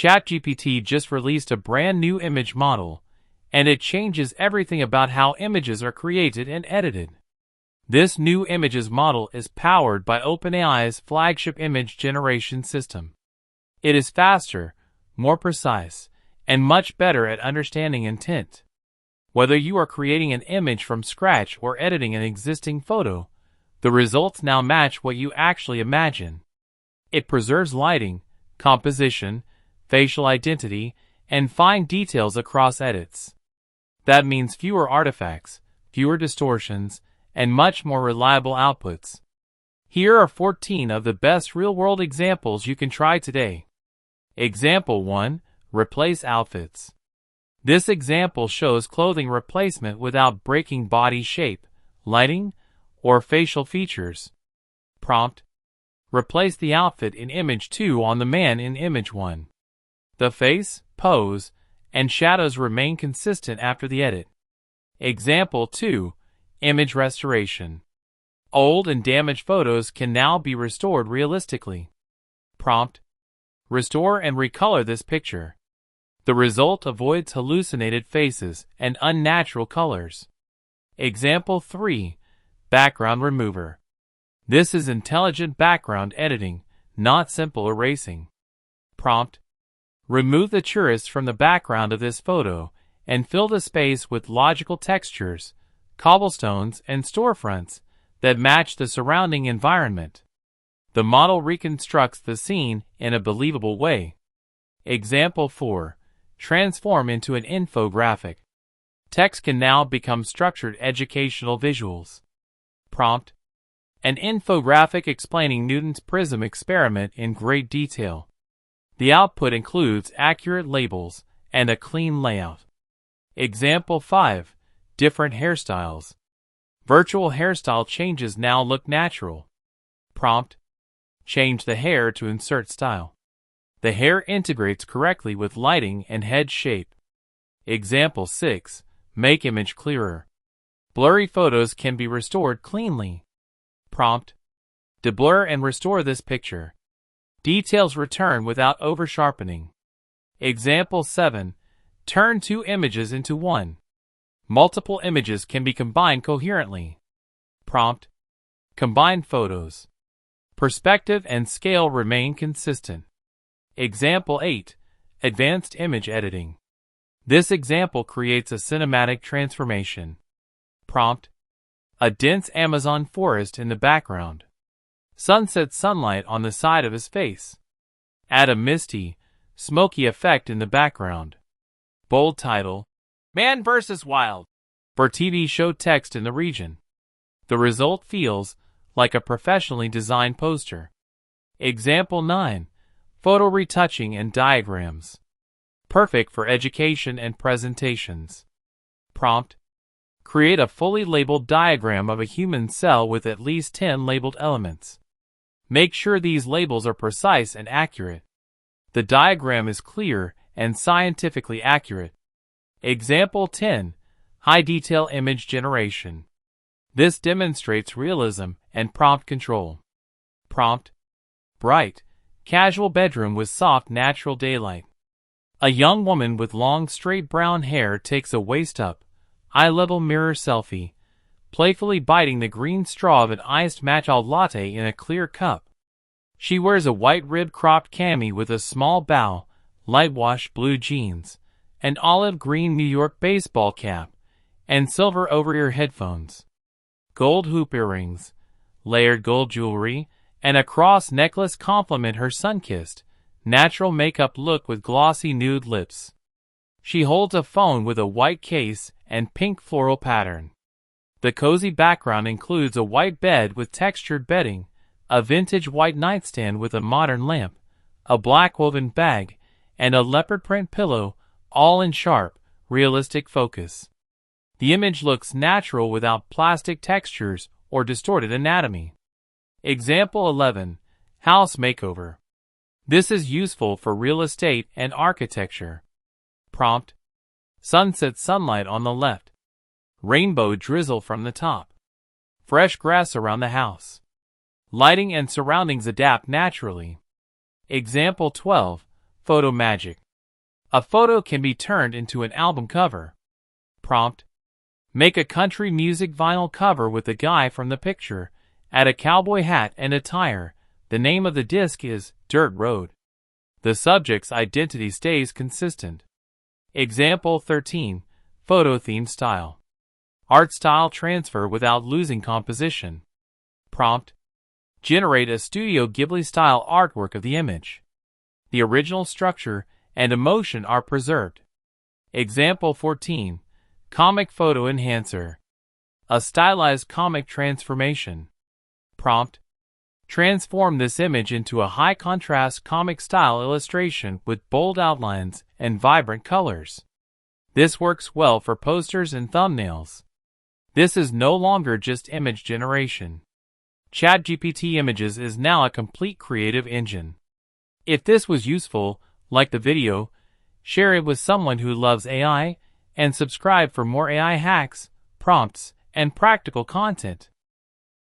ChatGPT just released a brand new image model, and it changes everything about how images are created and edited. This new images model is powered by OpenAI's flagship image generation system. It is faster, more precise, and much better at understanding intent. Whether you are creating an image from scratch or editing an existing photo, the results now match what you actually imagine. It preserves lighting, composition, facial identity, and fine details across edits. That means fewer artifacts, fewer distortions, and much more reliable outputs. Here are 14 of the best real-world examples you can try today. Example 1. Replace outfits. This example shows clothing replacement without breaking body shape, lighting, or facial features. Prompt: replace the outfit in image 2 on the man in image 1. The face, pose, and shadows remain consistent after the edit. Example 2. Image restoration. Old and damaged photos can now be restored realistically. Prompt: restore and recolor this picture. The result avoids hallucinated faces and unnatural colors. Example 3. Background remover. This is intelligent background editing, not simple erasing. Prompt: remove the tourists from the background of this photo and fill the space with logical textures, cobblestones, and storefronts that match the surrounding environment. The model reconstructs the scene in a believable way. Example 4. Transform into an infographic. Text can now become structured educational visuals. Prompt: an infographic explaining Newton's prism experiment in great detail. The output includes accurate labels and a clean layout. Example 5. Different hairstyles. Virtual hairstyle changes now look natural. Prompt: change the hair to insert style. The hair integrates correctly with lighting and head shape. Example 6. Make image clearer. Blurry photos can be restored cleanly. Prompt: deblur and restore this picture. Details return without over-sharpening. Example 7. Turn two images into one. Multiple images can be combined coherently. Prompt: combine photos. Perspective and scale remain consistent. Example 8. Advanced image editing. This example creates a cinematic transformation. Prompt: a dense Amazon forest in the background. Sunset sunlight on the side of his face. Add a misty, smoky effect in the background. Bold title: Man vs. Wild. For TV show text in the region. The result feels like a professionally designed poster. Example 9. Photo retouching and diagrams. Perfect for education and presentations. Prompt: create a fully labeled diagram of a human cell with at least 10 labeled elements. Make sure these labels are precise and accurate. The diagram is clear and scientifically accurate. Example 10. High detail image generation. This demonstrates realism and prompt control. Prompt: bright, casual bedroom with soft natural daylight. A young woman with long straight brown hair takes a waist-up, eye-level mirror selfie, playfully biting the green straw of an iced matcha latte in a clear cup. She wears a white ribbed cropped cami with a small bow, light wash blue jeans, an olive green New York baseball cap, and silver over-ear headphones. Gold hoop earrings, layered gold jewelry, and a cross necklace complement her sun-kissed, natural makeup look with glossy nude lips. She holds a phone with a white case and pink floral pattern. The cozy background includes a white bed with textured bedding, a vintage white nightstand with a modern lamp, a black woven bag, and a leopard print pillow, all in sharp, realistic focus. The image looks natural without plastic textures or distorted anatomy. Example 11. House makeover. This is useful for real estate and architecture. Prompt: sunset sunlight on the left. Rainbow drizzle from the top. Fresh grass around the house. Lighting and surroundings adapt naturally. Example 12. Photo magic. A photo can be turned into an album cover. Prompt: make a country music vinyl cover with a guy from the picture. Add a cowboy hat and a tire. The name of the disc is Dirt Road. The subject's identity stays consistent. Example 13. Photo theme style. Art style transfer without losing composition. Prompt: generate a Studio Ghibli style artwork of the image. The original structure and emotion are preserved. Example 14. Comic photo enhancer. A stylized comic transformation. Prompt: transform this image into a high-contrast comic-style illustration with bold outlines and vibrant colors. This works well for posters and thumbnails. This is no longer just image generation. ChatGPT Images is now a complete creative engine. If this was useful, like the video, share it with someone who loves AI, and subscribe for more AI hacks, prompts, and practical content.